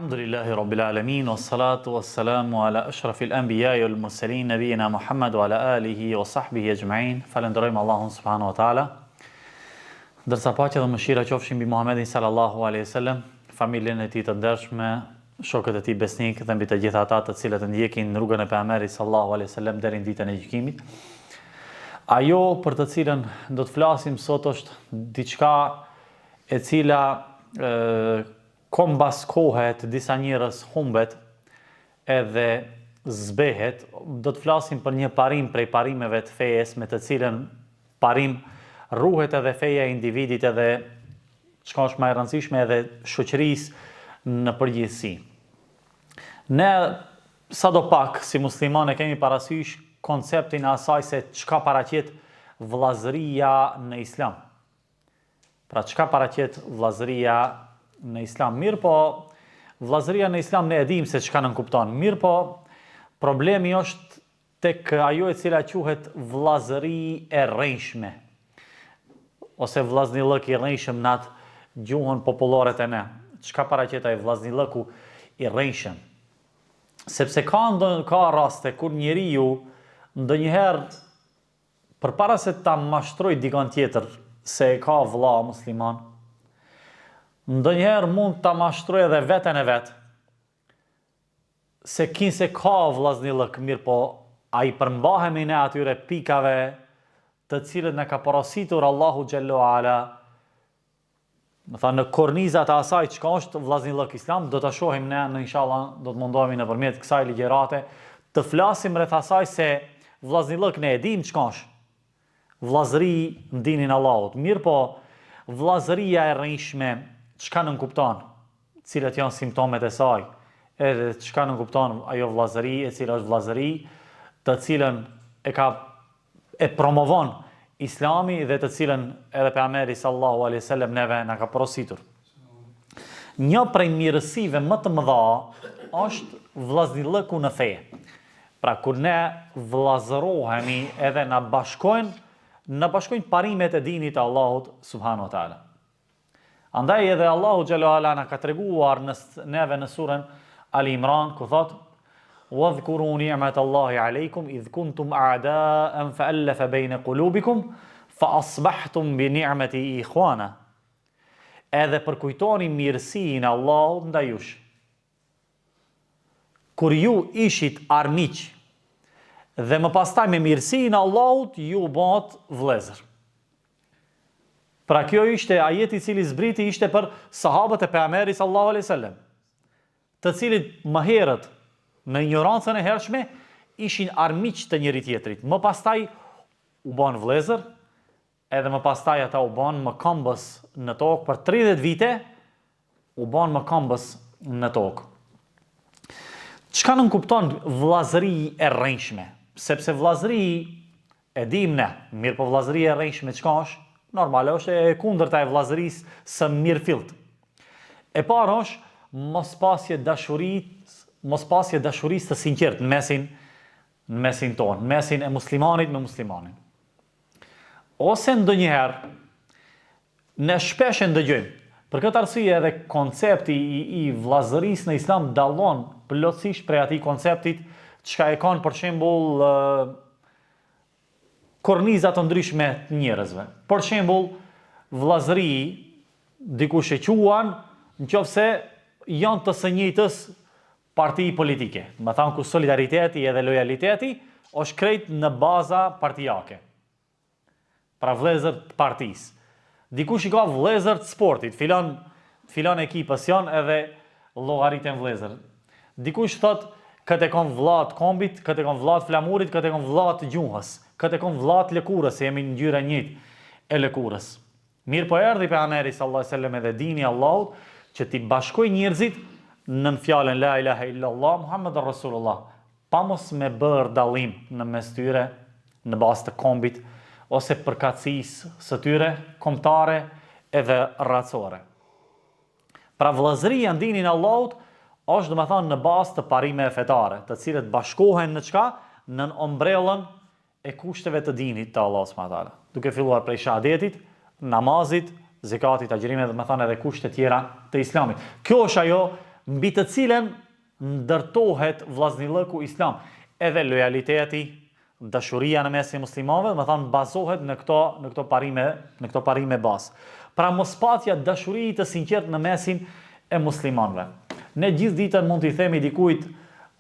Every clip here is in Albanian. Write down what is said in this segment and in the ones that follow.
Alhamdulillahi Rabbil Alamin, wa salatu wa salamu ala ashrafil anbiyai wal mursalin, nabiyina Muhammad wa ala alihi wa sahbihi ajma'in. Falenderojmë Allahun subhanahu wa taala. Ndërsa paqja dhe mëshira qofshin mbi Muhammedin sallallahu alaihi wasallam, familjen e tij të ndershme, shokët e tij besnik dhe mbi të gjithë ata të cilët ndjekin rrugën e pejgamberit sallallahu alaihi wasallam deri në ditën e gjykimit. Ajo për të cilën do të flasim sot është diçka e cila kombas kohet, disa njerëz humbet edhe zbehet. Do të flasim për një parim prej parimeve të fejes, me të cilën parim ruhet edhe feja e individit edhe çka është më e rëndësishme edhe shoqërisë në përgjithësi. Ne sadopak si muslimanë kemi parasysh konceptin e asaj se çka paraqet vllazëria në Islam. Pra çka paraqet vllazëria në Islam? Mirë po, vllazëria në Islam ne e dim se çka nënkupton. Mirë po, problemi është tek ajo e cila quhet vllazëri e rrejshme, ose vllaznillëk i rrejshëm në atë gjuhën popullore të ne. Çka paraqet ai vllaznillëku i rrejshëm? Sepse ka raste kur njeriu ndonjëherë përpara se ta mashtroj dikon tjetër se ka vëlla musliman, ndonjëherë mund ta mashtroj edhe veten e vet, se ka vllaznillëk, mirë po ai përmbahemi ne atyre pikave të cilët na ka porositur Allahu xhallahu ala, në kornizat e asaj çka është vllaznillëk Islam. Do ta shohim ne, inshallah, do të mundohemi nëpërmjet kësaj ligjërate të flasim rreth asaj se vllaznillëk ne e dim çka është. Vllazëri në dinin e Allahut. Mirë po, vllazëria e rrejshme çka nënkupton, cilat janë simptomet e saj, edhe çka nënkupton ajo vllazëri e cila është vllazëri të cilën e promovon Islami dhe të cilën edhe pejgamberi sallallahu alaihi wasallam neve na ka porositur. Një prej mirësive më të mëdha është vllaznillëku në fe. Pra kur ne vllazërohemi edhe na bashkojnë parimet e dinit të Allahut subhanahu wa taala. Andaj edhe Allahu xhallahu ala na ka treguar neve në surën Ali Imran ku thot: "Wadhkuru ni'matallahi alaykum idh kuntum a'da'an fa'alafa bayna qulubikum fa asbahtum bi ni'mati ikhwana." Edhe përkujtoni mirësinë e Allahut ndaj jush. Kur ju ishit armiq dhe më pastaj me mirësinë e Allahut ju bët vëllezër. Pra kjo ishte ajeti i cili zbriti ishte për sahabët e pejgamberit sallallahu alaihi wasallam, të cilët më herët në ignorancën e hershme ishin armiq të njëri tjetrit. Më pastaj u bën vëllezër, edhe më pastaj ata u bën mëkambës në tokë për 30 vite, u bën mëkambës në tokë. Çka nënkupton vllazëri e rrejshme? Sepse vllazëri e dim ne, mirë po vllazëria e rrejshme çka është? Normale është e kundërta e vllazërisë së mirëfillt. E para është mos pasje dashurisë të sinqertë në mesin tonë, mesin e muslimanit me muslimanin. Ose ndonjëherë ne shpesh e ndëgjojmë. Për këtë arsye edhe koncepti i vllazërisë në Islam dallon plotësisht prej atij konceptit çka e kanë për shembull korniza të ndryshme të njerëzve. Për shembull, vllazëri dikush e quan nëse janë të së njëjtës parti politike. Më thanë ku solidariteti edhe lojaliteti është krejt në baza partijake. Pra vëllezër të partisë. Dikush i ka vëllezër të sportit, filan ekipës janë edhe llogaritën vëllezër. Dikush thot këtë e kanë vëllat kombit, këtë e kanë vëllat flamurit, këtë e kanë vëllat gjuhës, këtë e kanë vëllat lëkurës, se jemi në ngjyrë e njëjtë e lëkurës. Mirë po erdhi pejgamberi sallallahu alaihi wasallam edhe dini Allahut që t'i bashkoj njerëzit në fjalën la ilaha illallah Muhammedur Rasulullah, pa mos me bërë dallim në mes tyre në bazë të kombit ose përkatësisë së tyre kombëtare edhe racore. Pra vllazëria në dinin e Allahut është domethënë në bazë të parimeve fetare, të cilët bashkohen në çka? Në ombrellën e kushteve të dinit të Allahut subhanahu wa taala. Duke filluar prej shahadetit, namazit, zakatit, agjërimit dhe më thënë edhe kushte tjera të Islamit. Kjo është ajo mbi të cilën ndërtohet vllaznillëku islam. Edhe lojaliteti, dashuria në mesin e muslimanëve, më thonë bazohet në këto parime bazë. Pra mospatja dashuri të sinqertë në mesin e muslimanëve. Ne gjithë ditën mund t'i themi dikujt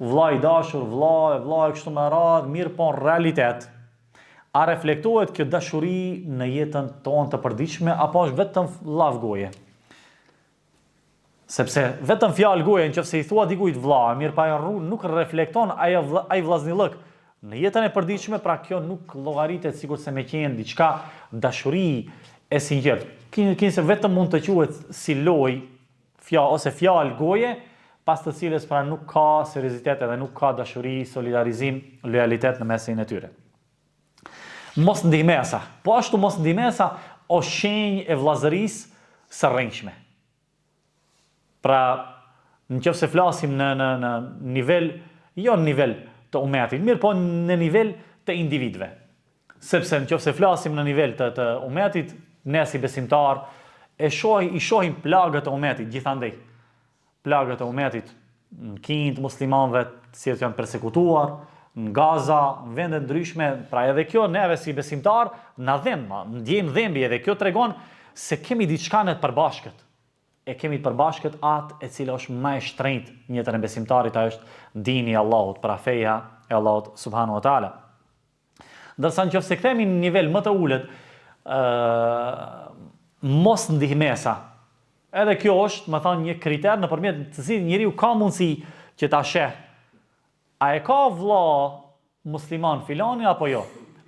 vlla i dashur, vlla e kështu me radhë, mirë po në realitet a reflektohet kjo dashuri në jetën tonë të përditshme apo është vetëm llavë goje? Sepse vetëm fjalë goje, nëse i thua dikujt vlla, mirë pa nuk reflekton ai vllaznillëk në jetën e përditshme, pra kjo nuk llogaritet sikurse me qenë diçka dashuri e sinqertë. Kinse vetëm mund të quhet si lojë ose fjalë goje, pas të cilës pra nuk ka seriozitet edhe nuk ka dashuri, solidarizim, lojalitet në mesin e tyre. Mos ndihmesa. Po ashtu mos ndihmesa është shenjë e vllazërisë së rrënjshme. Pra, nëse flasim në nivel, jo në nivel të umetit, mirë po në nivel të individëve. Sepse nëse flasim në nivel të umetit, ne si besimtar i shohim plagët e umetit gjithandej. Plagët e umetit në Kind, muslimanëve si janë persekutuar, në Gaza, në vende ndryshme, pra edhe kjo neve si besimtar na ndjejmë dhembi, edhe kjo tregon se kemi diçka në të përbashkët. E kemi të përbashkët atë e cila është më e shtrenjtë në jetën e besimtarit, ajo është dini i Allahut, pra feja e Allahut subhanahu wa taala. Ndërsa nëse kthehemi në nivel më të ulët, mos ndihmesa. Edhe kjo është, më thonë, një kriter nëpërmjet të cilit njeriu ka mundësi që ta sheh. A e ka vlla musliman filani apo jo?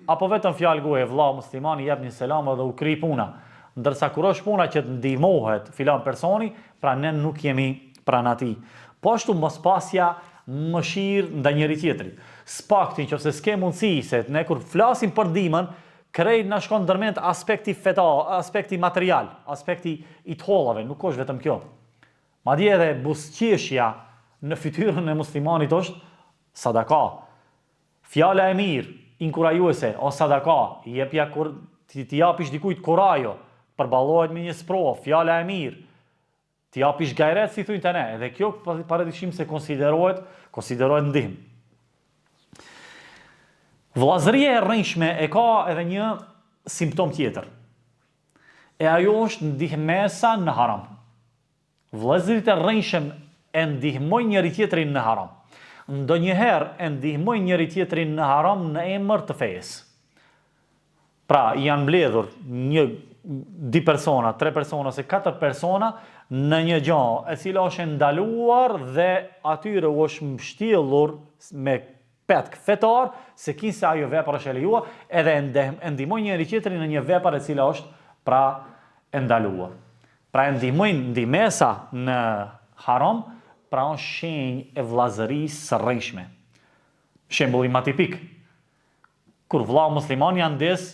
Apo vetëm fjalë goje, vlla musliman i jep një selam dhe u kri puna. Ndërsa kur është puna që të ndihmohet filan personi, pra ne nuk jemi pranë atij. Po ashtu mos pasja mëshirë ndaj njëri tjetrit. S'pakti nëse s'ke mundësi se ne kur flasim për ndihmën, krejt na shkon ndërmend aspekti fetar, aspekti material, aspekti i të hollave, nuk është vetëm kjo. Madje edhe buzëqeshja në fytyrën e muslimanit është sadaka. Fjala e mirë, inkurajuese, o sadaka, jepja kur ti japish dikujt kurajo, përballohet me një sprov, fjala e mirë, ti japish gajret si thujnë të ne, edhe kjo paradishim se konsiderohet ndihmë. Vllazëria e rrënjshme e ka edhe një simptom tjetër. E ajo është ndihmesa në haram. Vllazërit e rrënjshëm e ndihmojnë njëri tjetrin në haram. Ndonjëherë e ndihmojnë njëri tjetrin në haram në emër të fesë. Pra, janë mbledhur 2 persona, 3 persona ose 4 persona në një gjë e cila është ndaluar dhe atyre u është mbështjellur me petk fetar se kinse ajo vepër është e lejuar, edhe ndihmojnë njëri tjetrin në një vepër e cila është pra e ndaluar. Pra ndihmojnë ndihmesa në haram, pra është shenjë e vllazërisë së rrënjshme. Shembulli më tipik. Kur vlla musliman janë ndes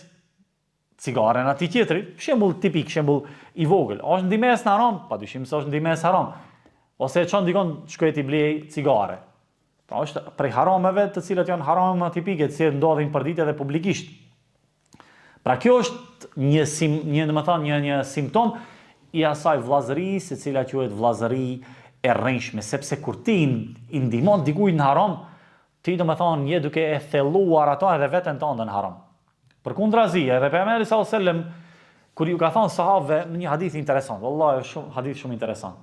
cigaren atij tjetrit, shembull tipik, shembull i vogël. Është ndihmesë në haram? Padyshim se është ndihmesë haram. Ose e çon dikon shkoj ti blej cigare. Pra është prej harameve të cilat janë harame tipike, të cilat ndodhin përditje dhe publikisht. Pra kjo është një simptom i asaj vllazërisë, e cila quhet vllazëri e rrënjshme, sepse kur ti i ndihmon dikujt në haram, ti je duke e thelluar ato edhe veten tënde në haram. Përkundrazi, edhe pejgamberi sallallahu alajhi wasallam kur ju ka thënë sahabëve në një hadith interesant, vallahi është hadith shumë interesant.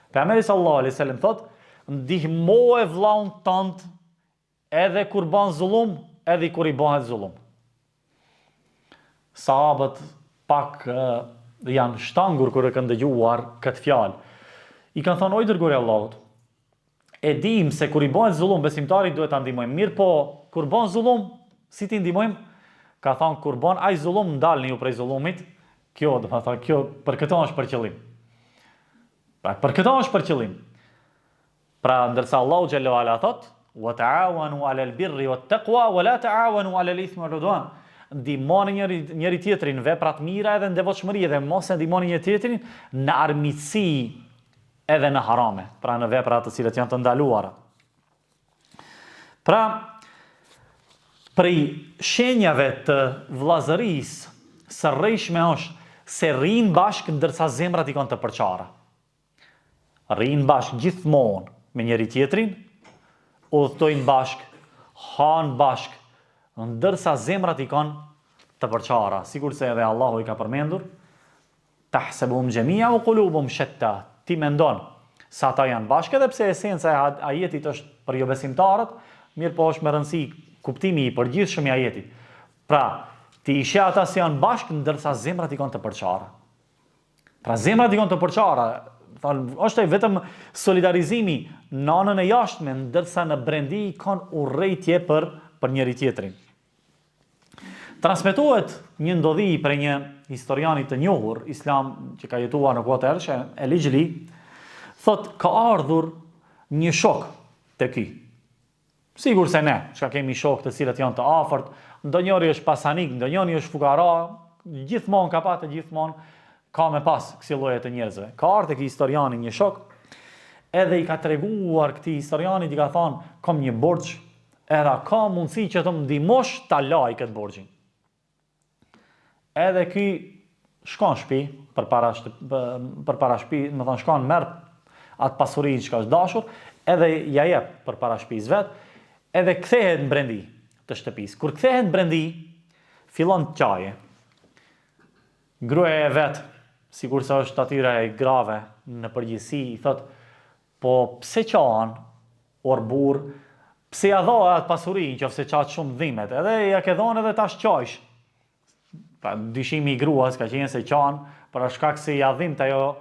Pejgamberi sallallahu alajhi wasallam thotë: ndihmoje vllaun tënd edhe kur bën zullum, edhe kur i bëhet zullum. Sahabët pak janë shtangur kur e kanë dëgjuar këtë fjalë. I kanë thënë: "O i dërguari i Allahut, e dim se kur i bëhet zullum besimtarit duhet ta ndihmojmë. Mirë po, kur bën zullum, si ti ndihmojmë?" Ka thënë: "Kur bën ai zullum, ndalni ju prej zullumit." Kjo, do të thotë, kjo për këtë është për qëllim. Pra për këtë është për qëllim. Pra ndërsa Allahu xhallahu ala thot: "Wa ta'awanu 'alal birri wat taqwa wa la ta'awanu 'alal ithmi wal 'udwan." Ndihmoni njëri tjetrin në vepra të mira edhe në devotshmëri, dhe mos e ndihmoni njëri tjetrin në armiqësi edhe në harame, pra në vepra të cilat janë të ndaluara. Pra, prej shenjave të vllazërisë së rrënjshme është se rrinë bashkë ndërsa zemrat i kanë të përçara. rrinë bashkë gjithmonë me njëri tjetrin, udhtojnë bashkë, hanë bashkë, ndërsa zemrat i kanë të përçara, sikur se edhe Allahu i ka përmendur, tahsabuhum jami'a wa qulubuhum shatta. Ti mendon se ata janë bashkë, edhe pse esenca e ajetit është për jo besimtarët, mirë po është me rëndësi kuptimi i përgjithshëm i ajetit. Pra, ti ishe ata se janë bashkë, ndërsa zemrat i kanë të përçara. Pra zemrat i kanë të përçara, është vetëm solidarizimi në anën e jashtme, ndërsa në brendi kanë urrejtje për njëri tjetrin. Transmetohet një ndodhi për një historianit të njohur islam që ka jetuar në kohë të hershme, El-Ijli, thot ka ardhur një shok te ky. Sigur se ne, çka kemi shok të cilët janë të afërt, ndonjëri është pasanik, ndonjëri është fukara, gjithmonë ka patë, gjithmonë ka me pas kësi lloje të njerëzve. Ka ardhur ky historiani një shok, edhe i ka treguar këtij historianit, i ka thonë, kam një borxh, edhe ka mundësi që të më ndihmosh ta laj këtë borxhin. Edhe ky shkon shtëpi përpara shtëpi, më thon shkon merr atë pasurinë që ka dashur, edhe ja jep përpara shtëpisë vet, edhe kthehet në brendi të shtëpisë. Kur kthehet në brendi, fillon të qaje. Gruaja e vet, sikur se është atyra e grave në përgjithësi, i thot, po pse qahen, or burr, pse ja dha atë pasurinë, qofse qahet shumë dhimbet, edhe ja ke dhënë edhe tash qajsh. Pa dyshimi i gruas ka qenë se qahen për shkak se ja dhimbte ajo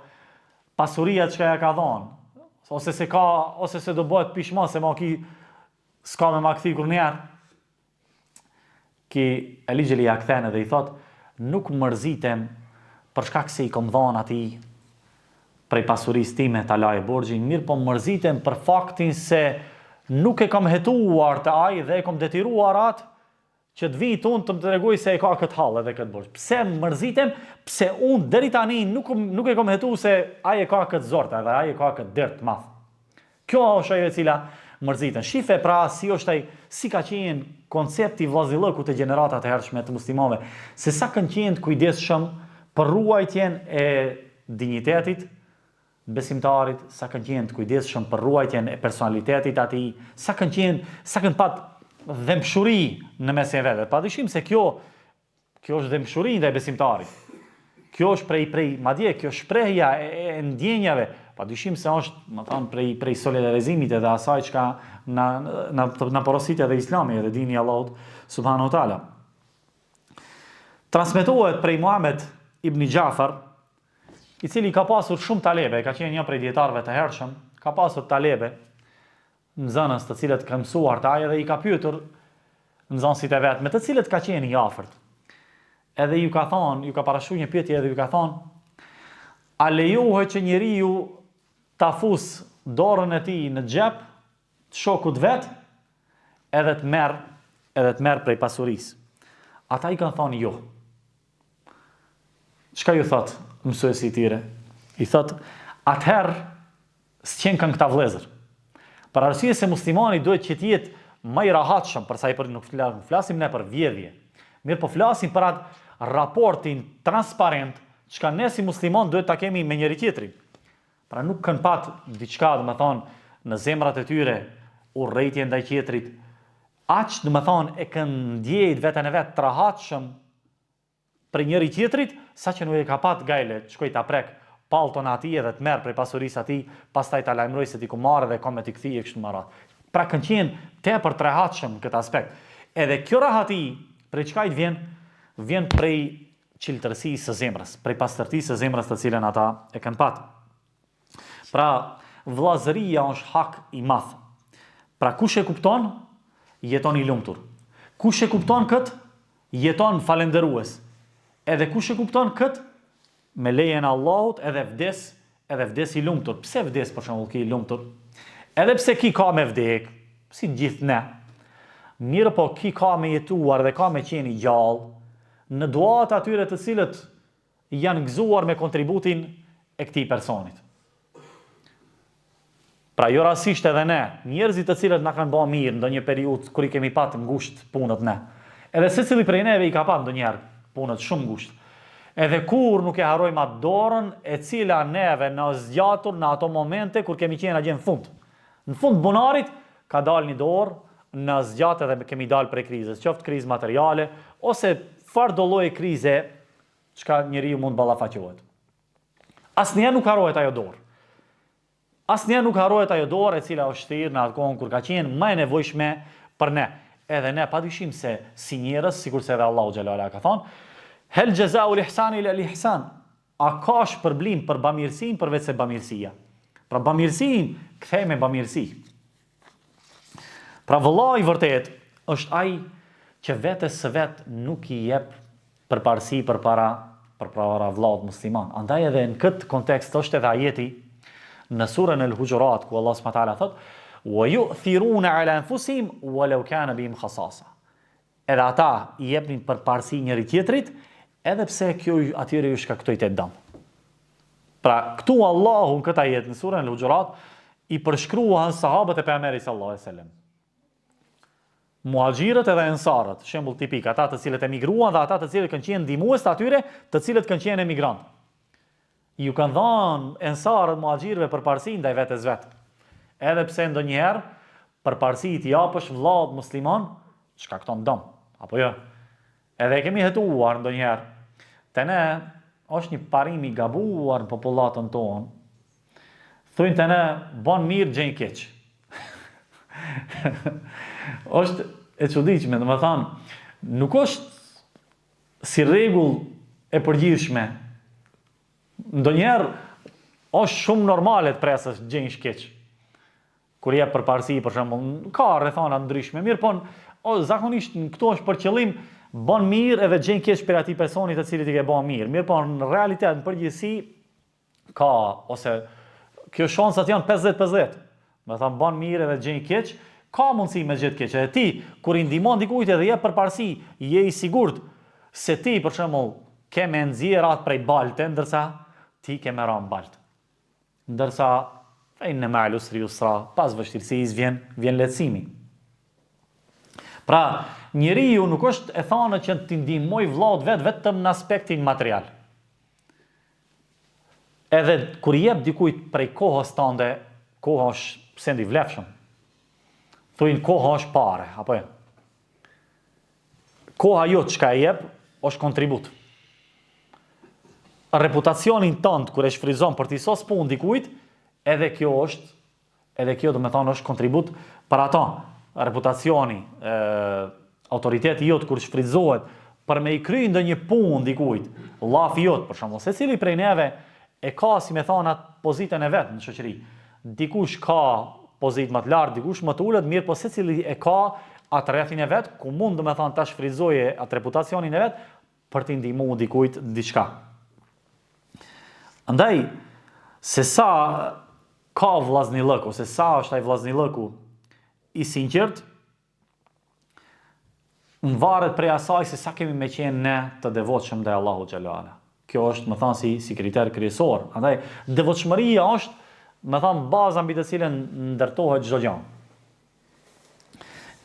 pasuria që ja ka dhënë. Ose se do bëhet pishman se ma ki s'ka me ma kthi kur njerë. Ki El-Ijli ja kthen edhe i thot, nuk mërzitem për shkak se i kom dhënë atij prej pasurisë time ta laje borxhin, mirë po mërzitem për faktin se nuk e kam hetuar të ai dhe e kam detiruar atë që të vijë unë të më tregoj se e ka këtë hall edhe këtë borxh. Pse mërzitem? Pse unë deri tani nuk e kam hetuar se ai e ka këtë zortë edhe ai e ka këtë dërt të madh. Kjo është ajo e cila mërziten. Shife pra si ka qenë koncepti vllazëllëkut të gjeneratat e hershme të muslimanëve, se sa kanë qenë të kujdesshëm për ruajtjen e dinjitetit besimtarit, sa kanë qenë të kujdesshëm për ruajtjen e personalitetit atij, sa kanë pat dhemshuri në mes e vetë. Padyshim se kjo është dhemshuri ndaj besimtarit. Kjo është madje kjo shprehja e ndjenjave, padyshim se është, më thënë, prej solidarizimit edhe asaj çka na porosit edhe Islami edhe dini Allahut subhanahu wa taala. Transmetohet prej Muhamet ibn Jafar, i cili ka pasur shumë talebe, ka qenë një prej dietarëve të hershëm, ka pasur talebe nxënës të cilët ka mësuar të ai dhe i ka pyetur nxënësit e vet me të cilët ka qenë i afërt. Edhe ju ka parashuar një pyetje edhe ju ka thonë, a lejohet që njeriu ta fus dorën e tij në xhep të shokut vet edhe të merr prej pasurisë? Ata i kanë thonë jo. Çka ju thot mësuesi i tyre? I thot, atëherë s'qen kanë këta vëllezër. Për arsye se muslimani duhet që të jetë më i rahatshëm, për sa i nuk flasim ne për vjedhje. Mirë po flasim për atë raportin transparent çka ne si musliman duhet ta kemi me njëri tjetrin. Pra nuk kanë pat diçka, në zemrat e tyre urrëtie ndaj tjetrit. Aq, e kanë ndjejt veten e vet të rahatshëm për njëri tjetrit, saqë nuk e ka pat gajle të shkoj ta prek pallton atij edhe të merr prej pasurisë atij, pastaj ta lajmëroj se ti ku marrë dhe ka me t'i kthie kështu më radh. Pra kanë qenë tepër të rehatshëm në këtë aspekt. Edhe kjo rahati prej çka i vjen prej qiltërsisë së zemrës, prej pastërtisë së zemrës të cilën ata e kanë pat. Pra vllazëria është hak i madh. Pra kush e kupton, jeton i lumtur. Kush e kupton kët, jeton falendërues. Edhe kush e kupton kët, me lejen e Allahut edhe vdes i lumtur. Pse vdes për shembull ki i lumtur? Edhe pse ki ka me vdek, si gjithë ne. Mirë po ki ka me jetuar dhe ka me qenë i gjallë në duat atyre të cilët janë gëzuar me kontributin e këtij personit. Pra jo rasisht edhe ne, njerëzit të cilët na kanë bërë mirë ndonjë periudhë kur i kemi patë ngushtë punët ne. Edhe secili prej neve i ka patë ndonjëherë punët shumë ngushtë. Edhe kur nuk e harrojmë atë dorën e cila neve në zgjatur në ato momente kur kemi qenë agje në fund. Në fund bunarit ka dalë një dorë në zgjatë edhe kemi dalë prej krizës, qoftë krizë materiale ose fardo lloji krize çka njeriu mund ballafaqohet. Asnjëherë nuk harrohet ajo dorë. Asnjëherë nuk harrohet ajo dorë e cila është thirrë në atë kohën kur ka qenë më e nevojshme për ne. Edhe ne padyshim se si njerëz, sikurse edhe Allahu xhallahu ala ka thonë, hel jazau al-ihsani ila al-ihsan. A ka shpërblim për bamirësinë përveç se bamirësia? Pra bamirësinë kthejmë me bamirësi. Pra vëllai i vërtet është ai që vetes së vet nuk i jep përparësi përpara vëllaut musliman. Andaj edhe në këtë kontekst është edhe ajeti në surën Al-Hujurat ku Allah subhanahu wa taala thotë: "Wa yu'thiruna 'ala anfusihim walau kana bihim khasasa." Edhe ata i jepnin përparësi njëri tjetrit, edhe pse kjo atyre ju shkaktoi të dëm. Pra, këtu Allahu në këtë ajet në surën Al-Hujurat i përshkruan sahabët e pejgamberit sallallahu alaihi wasallam. Muhaxhirët edhe ensarët, shembull tipik, ata të cilët emigruan dhe ata të cilët kanë qenë ndihmues të atyre, të cilët kanë qenë emigrantë. Ju kanë dhënë ensarët muhaxhirëve përparësi ndaj vetes vet. Edhe pse ndonjëherë përparësi t'i japësh vllaut musliman, shkakton dëm, apo jo? Edhe kemi hetuar ndonjëherë. Te ne është një parim i gabuar në popullatën tonë. Thujnë te ne, bon mirë gjejnë keq. Është e çuditshme, domethënë, nuk është si rregull e përgjithshme. Ndonjëherë është shumë normale të presësh gjejnë keq. Kur jep përparësi, për shembull, ka rrethana ndryshme, mirë po zakonisht këto është për qëllim bën mirë edhe gjejnë keq për atij personit të cilit i ke bën mirë. Mirë po në realitet, në përgjithësi ka ose kjo shansat janë 50-50. Me thënë bën mirë edhe gjejnë keq, ka mundësi me gjetë keq. Edhe ti kur i ndihmon dikujt edhe jep përparësi, je i sigurt se ti për shembull ke me nxjerr atë prej balte, ndërsa ti ke me ran balt. Ndërsa inna ma'al usri yusra, pas vështirësisë vjen lehtësimi. Pra, njeriu nuk është e thënë që ti ndihmoj vllaut vetëm në aspektin material. Edhe kur i jep dikujt prej kohës tënde, koha është sendi vlefshëm. Thujnë koha është pare, apo jo? Koha jote çka e jep është kontribut. Reputacionin tënd kur e shfryzon për t'i sos punë dikujt, edhe kjo do me thonë është kontribut për ata. Reputacioni, autoriteti jot kur shfryzohet për me i kry ndonjë punë dikujt, llafi jot për shembull, secili prej neve e ka si me thonë atë pozitën e vet në shoqëri. Dikush ka pozitë më të lartë, dikush më të ulët, mirë po secili e ka atë rrethin e vet ku mund do me thonë ta shfryzoje atë reputacionin e vet për t'i ndihmuar dikujt diçka. Andaj, se sa ka vllaznillëk ose sa është ai vllaznillëku i sinqert, në varet prej asaj se sa kemi me qenë ne të devotshëm ndaj Allahut xhallahu ala. Kjo është, më thënë, si kriter kryesor. Andaj, devotshmëria është, më thënë, baza mbi të cilën ndërtohet çdo gjë.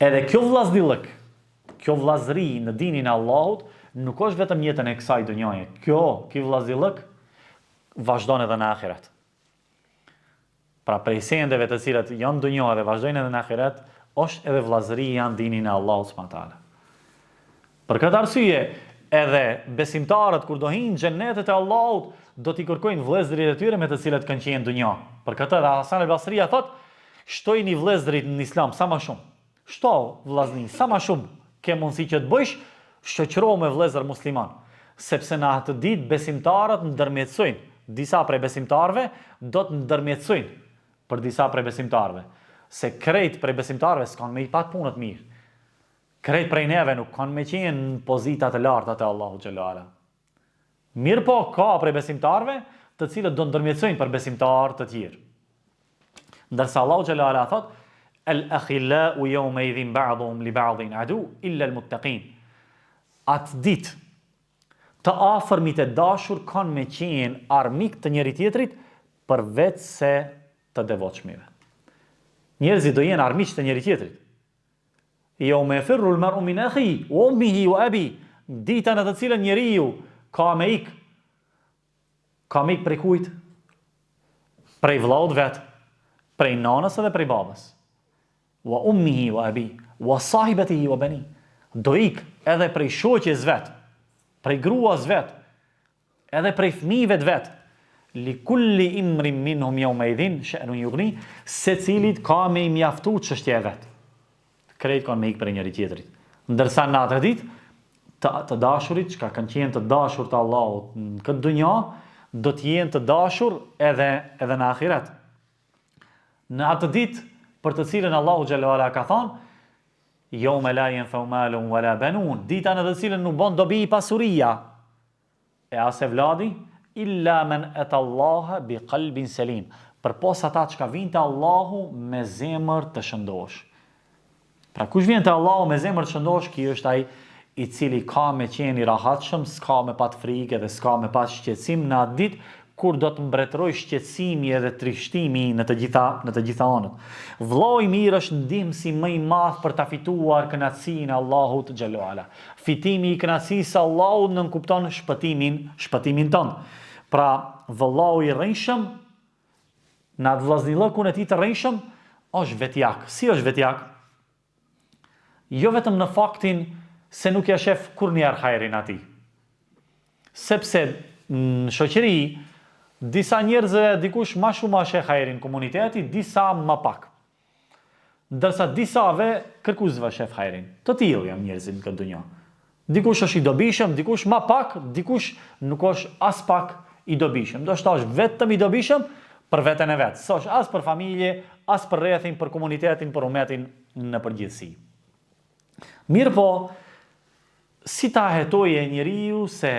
Edhe kjo vllaznillëk, kjo vllazëri në dinin e Allahut, nuk është vetëm jetën e kësaj dunjaje. Ky vllaznillëk vazhdon edhe në ahiret. Pra prej sendeve të cilat janë dunjë dhe vazhdojnë edhe në ahiret, është edhe vllazëria në dinin e Allahut subhanahu wa taala. Për këtë arsye, edhe besimtarët kur do hinë në xhennetet e Allahut, do t'i kërkojnë vëllezërit e tyre me të cilët kanë qenë në dunjë. Për këtë edhe Hasan al-Basria thotë, shtojini vëllezërit në Islam sa më shumë. Shto vllazni sa më shumë ke mundësi që të bësh, shoqëro me vëllezër musliman, sepse në atë ditë besimtarët ndërmjetësojnë. Disa prej besimtarëve do të ndërmjetësojnë për disa prej besimtarëve. Se krejt prej besimtarëve s'kan me i pat punët mirë. Krejt prej neve nuk kanë me qenë në pozitat e larta të Allahu xhallahu ala. Mirë po ka prej besimtarëve të cilët do ndërmjetësojnë për besimtarë të tjerë. Ndërsa Allahu xhallahu ala thot: "Al-akhillau yawma idhin ba'dhum li ba'dhin adu illa al-muttaqin." Atë ditë të afërmit e dashur kanë me qenë armik të njëri tjetrit përveç se të devotshmive. Njerëzit do jenë armiq të njëri tjetrit. Yawma yafirru al-mar'u min akhihi wa ummihi wa abi. Dita në të cilën njeriu ka me ik Ka mik prej kujt? Prej vllaut vet, prej nanës edhe prej babës. Wa ummihi wa abi, wa sahibatihi wa bani. Do ik edhe prej shoqes vet, prej gruas vet, edhe prej fëmijëve vet. Li kulli imrin minhum yawma idhin sha'nun yughni, secilit ka me i mjaftu çështja e vet. Krejt kanë me ik prej njëri tjetrit. Ndërsa në atë ditë, të dashurit, që kanë qenë të dashur të Allahut në këtë dunja, do të jenë të dashur edhe në ahiret. Në atë ditë, për të cilën Allahu xhallahu ala ka thënë, yawma la yanfa'u malun wala banun, dita në të cilën nuk bën dobi pasuria e as e vladi, illa man atallaha bi qalbin salim, përpos ata që ka vinë te Allahu me zemër të shëndosh. Pra kush vjen te Allahu me zemër të shëndosh, ky është ai i cili ka me qenë i rahatshëm, s'ka me pat frikë dhe s'ka me pat shqetësim në atë ditë kur do të mbretëroj shqetësimi edhe trishtimi në të gjitha anët. Vllau i mirë është ndihmësi më i madh për ta fituar kënaqësinë e Allahut xhallahu ala. Fitimi i kënaqësisë së Allahut nënkupton shpëtimin tonë. Pra vllau i rrënjshëm në atë vllazëllëkun e tij të rrënjshëm është vetjak. Si është vetjak? Jo vetëm në faktin se nuk ja shef kur njerë hajrin ati. Sepse në shoqëri, disa njerëzve dikush ma shumë a sheh hajrin komuniteti, disa ma pak. Ndërsa disave kërkuzve shef hajrin. Të tillë janë njerëzit në këtë dunjë. Dikush është i dobishëm, dikush ma pak, dikush nuk është as pak i dobishëm. Do shta është vetëm i dobishëm për veten e vetë. S'është as për familje, as për rrethin, për komunitetin, për umetin në përgjithësi. Mirë po, si ta hetoje njeriu se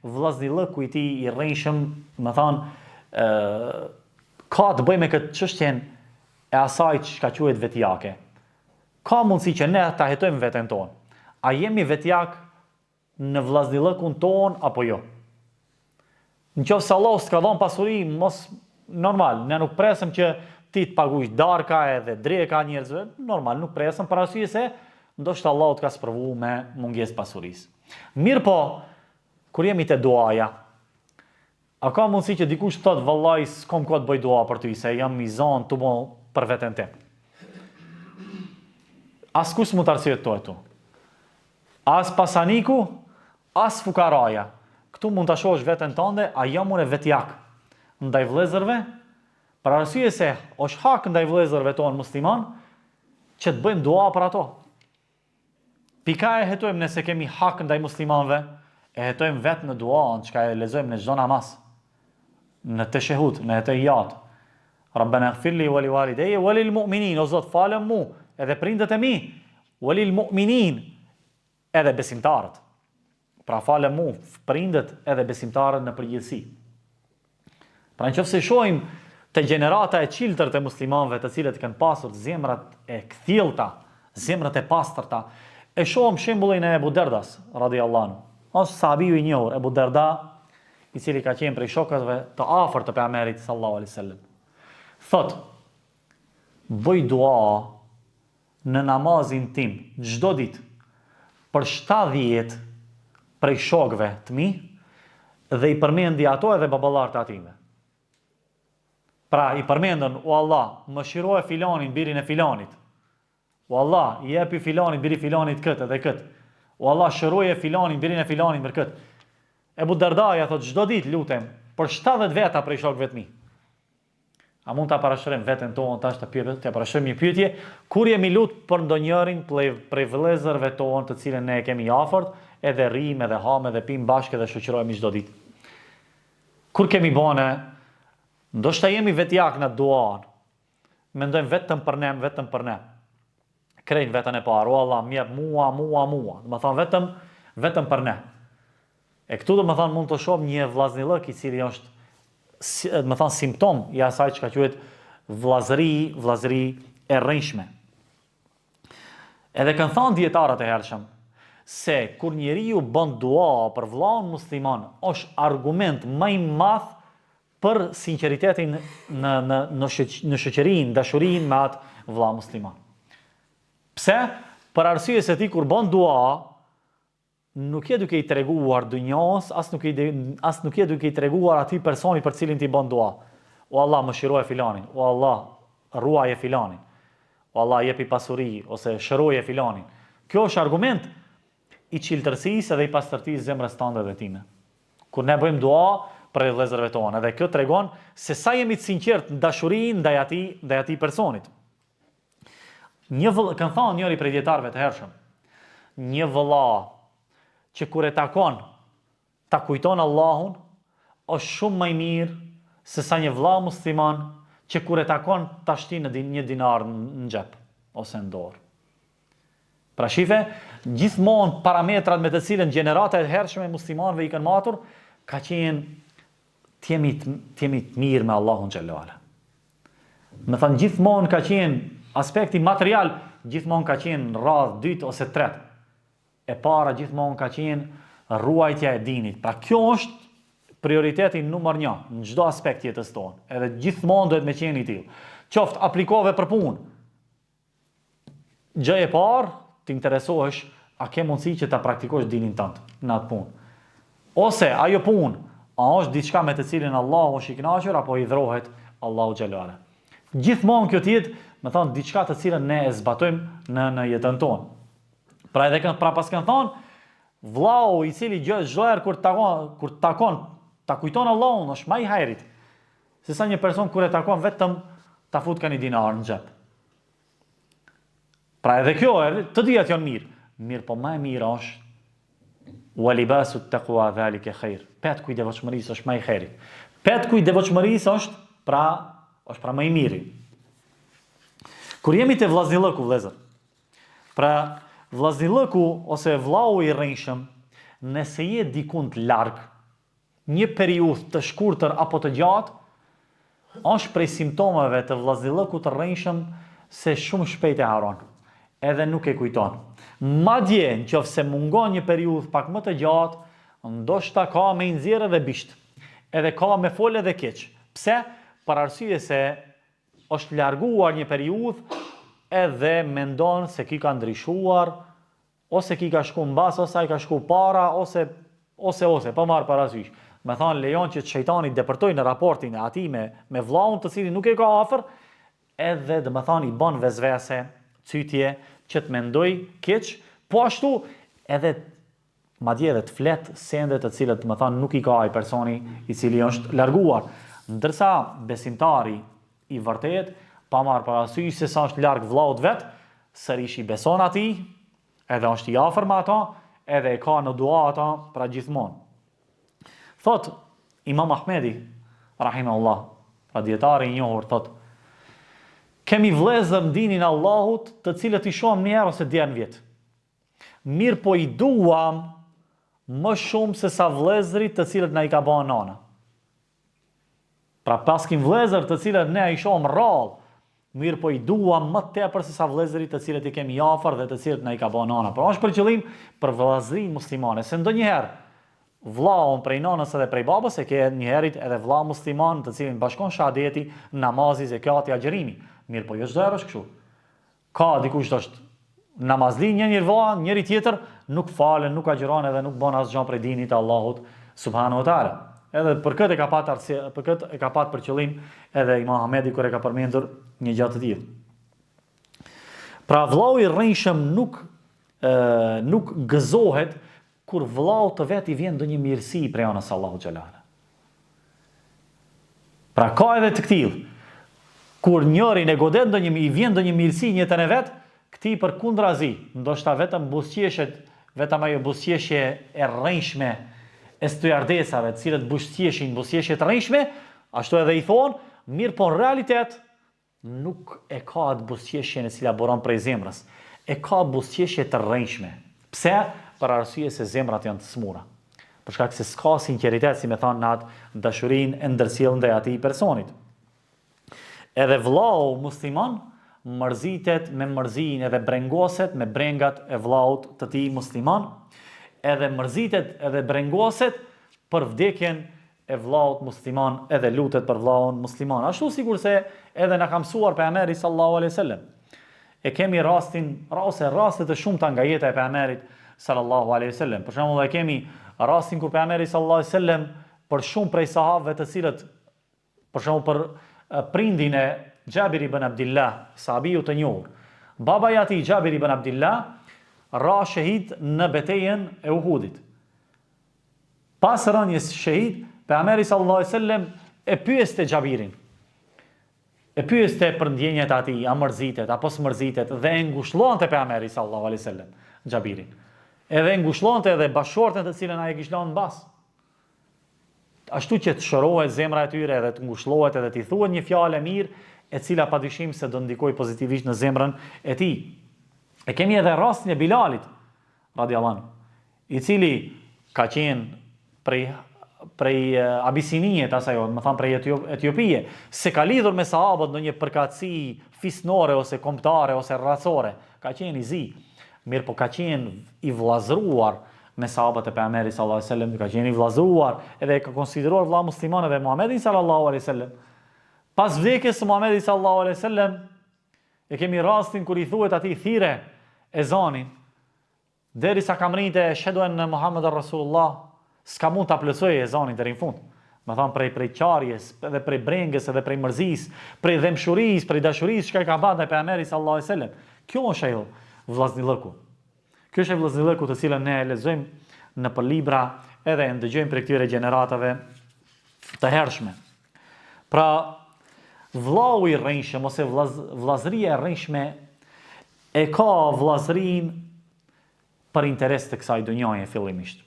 vllazëllëku i tij i rrënjshëm, më thonë, ka të bëjë me këtë çështjen e asaj që ka quhet vetjake. Ka mundësi që ne ta hetojmë veten tonë. A jemi vetjak në vllazëllëkun ton apo jo? Nëse Allah s'ka dhënë pasuri, mos normal, ne nuk presëm që ti të paguash darka edhe dreka njerëzve, normal, nuk presëm për arsye se ndoshta Allahu të ka sprovu me mungesë pasurisë. Mirë po, kur jemi te duaja, a ka mundësi që dikush thotë vallai s'kam kohë të bëj dua për ty, se jam i zonë të bo për veten tim. As kush mund të arsyetojë këtu. As pasaniku, as fukaraja. Këtu mund ta shohësh veten tënde, a jam unë vetjak ndaj vëllezërve, për arsye se është hak ndaj vëllezërve tonë musliman që të bëjmë dua për ato. Pika e hetojmë nëse kemi hak ndaj muslimanëve, e hetojmë vetë në duan që ka e lexojmë në çdo namaz, në teshehud, në etejat. Rabbana ighfirli wa liwalidayya wa lil mu'minin, o Zot falem mu, edhe prindët e mi, wa lil mu'minin, edhe besimtarët. Pra falem mu, prindët edhe besimtarët në përgjithësi. Pra nëse shohim te gjenerata e çiltër të muslimanëve, të cilët kanë pasur zemrat e kthjellta, zemrat e pastërta, e shohim shembullin e Ebu Derdas, radhiyallahu anhu. Është sahabiu i njohur, Ebu Derda, i cili ka qenë prej shokëve të afërt të pejgamberit sallallahu alaihi wasallam. Thot, bëj dua në namazin tim çdo ditë për 70 prej shokëve të mi dhe i përmendi ato edhe baballarët atyre. Pra i përmendën, o Allah, më shiroje filanin, birin e filanit. O Allah, i jepi filanit, biri filanit këtë edhe këtë. O Allah, shëroje filanin, birin e filanit për këtë. Ebu Derdaja thot, çdo ditë lutem për 70 veta prej shokëve të mi. A mund ta parashërim veten tonë tash të parashërim një pyetje, kur jemi lut për ndonjërin prej vëllezërve tonë të cilën ne kemi afërt, edhe rrim, edhe ham, edhe pim bashkë dhe shoqërohemi çdo ditë. Kur kemi bënë, ndoshta jemi vetjak në duan. Mendojmë vetëm për ne, vetëm për ne. Krejnë vetën e parë, o Allah, mjep mua. Do më thonë vetëm për ne. E këtu do më thonë mund të shohim një vllazëllëk i cili është, do më thonë simptom i asaj që ka quhet vllazëri e rrënjshme. Edhe kanë thënë dietarët e hershëm se kur njeriu bën dua për vllaun musliman, është argument më i madh për sinqeritetin në shoqërinë, dashurinë me atë vëlla musliman. Pse? Për arsye se ti kur bën dua, nuk je duke i treguar dunjos, as nuk je duke i treguar atij personi për cilin ti bën dua. O Allah, mëshiroje filanin. O Allah, ruaje filanin. O Allah, jepi pasuri ose shëroje filanin. Kjo është argument i qiltërsisë dhe i pastërtisë zemrës tande dhe time. Kur ne bëjmë dua për vëllezërve tonë, edhe kjo tregon se sa jemi të sinqert në dashurinë ndaj atij personit. Kanë thënë njëri prej dietarëve të hershëm, një vëlla që kur e takon, ta kujton Allahun, është shumë më i mirë se sa një vëlla musliman që kur e takon ta shtin një dinar në xhep ose në dorë. Pra shife, gjithmonë parametrat me të cilën gjenerata e hershme muslimanëve i kanë matur, ka qenë t'jemi të mirë me Allahun xhallahu. Me thënë gjithmonë ka qenë aspekti material, gjithmonë ka qenë në radhë dytë ose tretë. E para gjithmonë ka qenë ruajtja e dinit. Pra kjo është prioriteti numër 1 në çdo aspekt jetës tonë. Edhe gjithmonë duhet me qenë i tillë. Qoftë aplikove për punë. Gjë e parë, të interesohesh a ke mundësi që ta praktikosh dinin tënd në atë punë. Ose ajo punë, a është diçka me të cilin Allahu është i kënaqur apo i dhrohet Allahu xhallahu. Gjithmonë kjo të jetë, me thonë, diçka të cilën ne e zbatojmë në jetën tonë. Pra edhe pas kanë thonë, vllau i cili çdo herë kur takon, ta kujton Allahun, është më i hajrit. Se sa një person kur e takon vetëm ta fut ka një dinar në xhep. Pra edhe kjo, të dyat janë mirë. Mirë, po më e mirë është wa libasu taqwa zalika khair. Petku i devotshmërisë është më i hajrit. Petku i devotshmërisë është pra më i miri. Kur jemi te vllaznillëku, vëllezër. Pra vllaznillëku ose vllau i rrënjshëm, nëse je dikun të larg, një periudhë të shkurtër apo të gjatë, është prej simptomeve të vllaznillëkut të rrënjshëm se shumë shpejt e haron, edhe nuk e kujton. Madje nëse mungon një periudhë pak më të gjatë, ndoshta ka me i nxjerrë edhe bisht, edhe ka me fol edhe keq. Pse? Për arsye se është larguar një periudhë edhe mendon se ki ka ndryshuar, ose ki ka shku mbas, ose ai ka shku para, ose, pa marrë parasysh. Me thonë, lejon që shejtani depërtoj në raportin e ati me vllaun të cilin nuk e ka afër, edhe dhe me thonë i bën vezvese, cytje, që të mendoj keq, po ashtu edhe madje edhe të flet sende të cilët me thonë nuk i ka ai personi i cili është larguar. Ndërsa besimtari i vërtet, pa marrë parasysh se sa është larg vllaut vet, sërish i beson atij, edhe është i afër me ata, edhe e ka në dua ata pra gjithmonë. Thot Imam Ahmedi, rahimahullah, pra dietari i njohur, thot: kemi vëllezër në dinin e Allahut, të cilët i shohim një herë ose djerë në vjet. Mirë po i duam më shumë se sa vëllezërit të cilët na i ka bënë nana. Pra paskim vëllezër të cilët ne i shohim rrallë, mirë po i duam më tepër se sa vëllezërit të cilët i kemi afër dhe të cilët na i ka bënë nana. Pra është për qëllim për vëllazërinë muslimane, se ndonjëherë vllaun prej nanës edhe prej babës e ke njëherët edhe vlla musliman të cilin bashkon shahadeti, namazi, zekati, agjërimi. Mirë po jo çdo herë është kështu. Ka dikush që është namazli një vlla, njëri tjetër nuk falen, nuk agjeron edhe nuk bën asgjë prej dinit të Allahut subhanahu wa taala. Edhe për këtë e ka pat për qëllim edhe Imam Ahmedi kur e ka përmendur një gjë të tillë. Pra vllau i rrënjshëm nuk gëzohet kur vllau të vet i vjen ndonjë mirësi prej anës Allahu xhallahu. Pra ka edhe të tillë. Kur njërin e godet i vjen ndonjë mirësi në jetën e vet, këtij përkundrazi, ndoshta vetëm ajo buzëqeshje e rrënjshme e stujardesave, të cilët buzëqeshin buzëqeshje të rrënjshme, ashtu edhe i thonë, mirë po në realitet nuk e ka atë buzëqeshjen e cila buron prej zemrës. E ka buzëqeshje të rrënjshme. Pse? Për arsye se zemrat janë të smura. Për shkak se s'ka sinqeritet, si me thonë, në atë dashurinë e ndërsjellën ndaj atij personit. Edhe vllau musliman mërzitet me mërzinë edhe brengoset me brengat e vllaut të tij musliman, edhe mërzitet edhe brengoset për vdekjen e vllaut musliman, edhe lutet për vllaun musliman. Ashtu sikur se edhe na ka mësuar pejgamberi sallallahu alaihi wasallam. E kemi raste të shumta nga jeta e pejgamberit, sallallahu alaihi wasallam. Për shembull, e kemi rastin kur pejgamberi sallallahu alaihi wasallam për shumë prej sahabëve të cilët, për shembull për prindin e Gjabir ibn Abdillah, sahabiu të njohur. Baba i atij Gjabir ibn Abdillah ra shahid në betejën e Uhudit. Pas rënies shahid, pejgamberi sallallahu alaihi wasallam e pyeste Gjabirin. E pyeste për ndjenjat e atij, a mërzitet apo s'mërzitet, dhe e ngushëllonte pejgamberi sallallahu alaihi wasallam Gjabirin. Edhe e ngushëllonte edhe bashortën të cilën ai e kishte lënë mbas. Ashtu që të shërohet zemra e tyre edhe të ngushëllohet edhe t'i thuhet një fjalë e mirë, e cila padyshim se do ndikoj pozitivisht në zemrën e tij. E kemi edhe rastin e Bilalit, radiallahu anhu, i cili ka qenë prej Abisinijet asaj, më thamë prej Etiopije, se ka lidhur me sahabët në një përkatësi fisnore ose kombëtare ose racore, ka qenë i zi, mirë po ka qenë i vllazëruar me sahabët e pejgamberit sallallahu alaihi wasallam, ka qenë i vllazëruar edhe ka konsideruar vëlla musliman edhe Muhamedit sallallahu alaihi wasallam. Pas vdekjes së Muhamedit sallallahu alaihi wasallam, e kemi rastin kur i thuhet atij thire ezanin, derisa ka mrite shahadu anna Muhammedar Rasulullah, s'ka mund ta plotësoj ezanin deri në fund. Me thamë prej qarjes, edhe prej brengës, edhe prej mërzis, prej dhemshuris, prej dashuris, shka i ka bërë pejgamberi sallallahu alaihi wasallam. Kjo është ajo vllaznillëku. Kjo është vllaznillëku të cilën ne e lexojmë në për libra edhe e ndëgjojmë prej këtyre gjeneratave të hershme. Pra, vllau i rrënjshëm ose vllazëria e rrënjshme e ka vllazërin për interes të kësaj dunjaje fillimisht.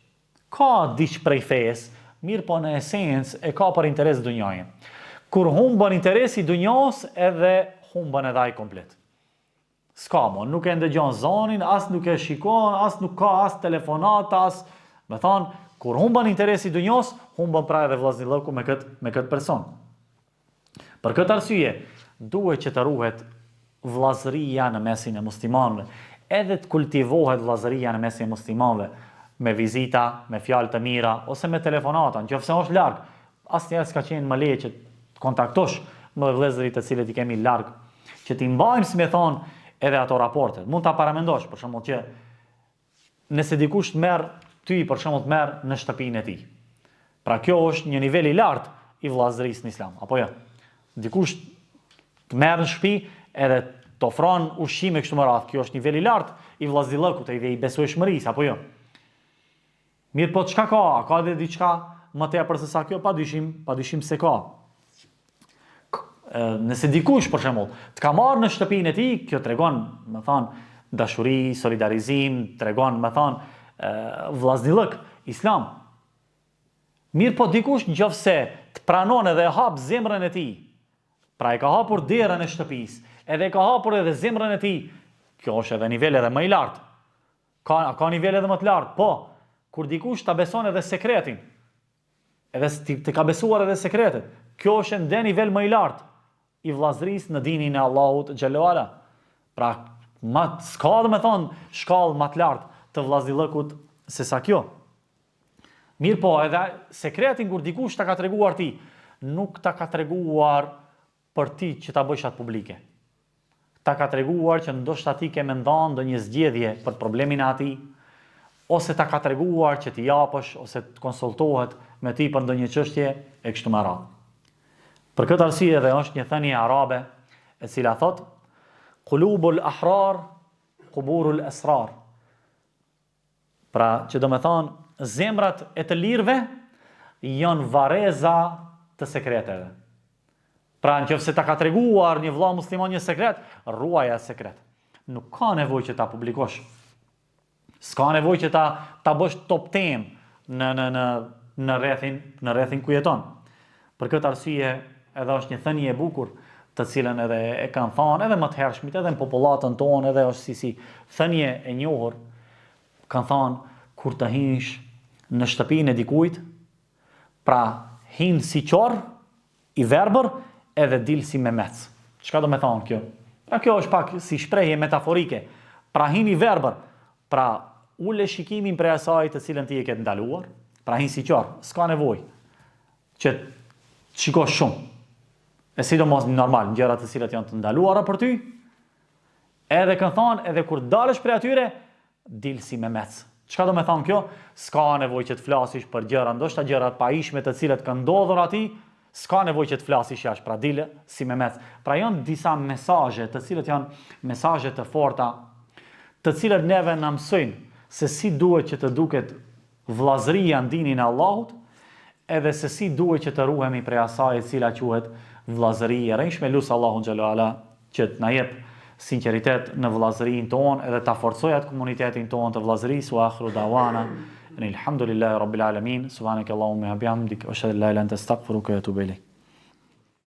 Ka diç prej fesë, mirë po në esencë e ka për interes dunjaje. Kur humbën interesi dunjas, edhe humbën edhe ai komplet. S'ka mo, nuk e ndëgjon zonin, as nuk e shikon, as nuk ka as telefonat, as, me thonë, kur humbën interesi dunjas, humbën pra edhe vllaznillëku me këtë person. Për këtë arsye, duhet që të ruhet vllazëria në mesin e muslimanëve, edhe të kultivohet vllazëria në mesin e muslimanëve, me vizita, me fjalë të mira, ose me telefonata, nëse është larg, asnjëherë s'ka qenë më leje që të kontaktosh me vëllezërit të cilët i kemi larg, që t'i mbajmë, si me thonë, edhe ato raportet. Mund ta paramendosh, për shembull, që nëse dikush të merr ty, për shembull, të merr në shtëpinë e tij. Pra kjo është një nivel i lartë i vllazërisë në Islam, apo jo? Dikush të merr në shtëpi edhe të ofron ushqime kështu më radh, kjo është nivel i lartë i vllaznillëkut, i besueshmërisë, apo jo? Mirë po çka ka? Ka edhe diçka më tepër se sa kjo? Padyshim se ka. Nëse dikush, për shembull, të ka marrë në shtëpinë e tij, kjo tregon, më thonë, dashuri, solidarizim, tregon, më thonë, vllaznillëk, Islam. Mirë po dikush nëse të pranon edhe e hap zemrën e tij, pra e ka hapur derën e shtëpisë, edhe e ka hapur edhe zemrën e tij, kjo është edhe nivel edhe më i lartë. Ka nivel edhe më të lartë, po. Kur dikush ta beson edhe sekretin, edhe të ka besuar edhe sekretet, kjo është ende nivel më i lartë i vllazërisë në dinin e Allahut xhallahu ala. Pra, s'ka dhe me thonë shkallë më të lartë të vllaznillëkut se sa kjo. Mirë po, edhe sekretin kur dikush ta ka treguar ti, nuk ta ka treguar për ti që ta bësh atë publike. Ta ka treguar që ndoshta ti ke menduar ndonjë zgjedhje për problemin e atij, ose ta ka treguar që t'i japësh ose të konsultohet me ti për ndonjë çështje e kështu me radhë. Për këtë arsye edhe është një thënie arabe e cila thot: "Qulubul ahrar, quburul asrar." Pra, që do me thonë, zemrat e të lirëve janë vareza të sekreteve. Pra, nëse ta ka treguar një vëlla musliman një sekret, ruaja sekret. Nuk ka nevojë që ta publikosh. S'ka nevojë që ta bësh top 10 në rrethin ku jeton. Për këtë arsye, edhe është një thënie e bukur, të cilën edhe e kanë thënë edhe më të hershmit, edhe në popullatën tonë, edhe është si thënie e njohur, kanë thënë kur të hinsh në shtëpinë e dikujt, pra hin si qorr i verbër edhe dil si Mehmet. Çka do me thonë kjo? Pra kjo është pak si shprehje metaforike. Pra hin i verbër, pra ule shikimin prej asaj të cilën ti e ke ndaluar, pra hin si qorr, s'ka nevojë që të shikosh shumë. E sidomos normal, në gjërat të cilat janë të ndaluara për ty, edhe kanë thonë, edhe kur dalësh prej atyre, dil si Mehmet. Çka do me thonë kjo? S'ka nevojë që të flasish për gjëra, ndoshta gjërat pajishme të cilat kanë ndodhur aty, s'ka nevojë që të flasish jashtë, pra dile si me mec. Pra janë disa mesazhe, të cilat janë mesazhe të forta, të cilat neve na mësojnë se si duhet që të duket vllazëria në dinin e Allahut, edhe se si duhet që të ruhemi prej asaj e cila quhet vllazëri e rrejshme. Lut Allahun xhelalu ala që të na jep sinqeritet në vllazërinë tonë edhe ta forcojë atë komunitetin tonë të vllazërisë. Wa akhiru dawana alhamdulillahi rabbil alamin. Subhanakallahumma wa bihamdik, ashhadu an la ilaha illa anta astaghfiruka wa atubu ilayk.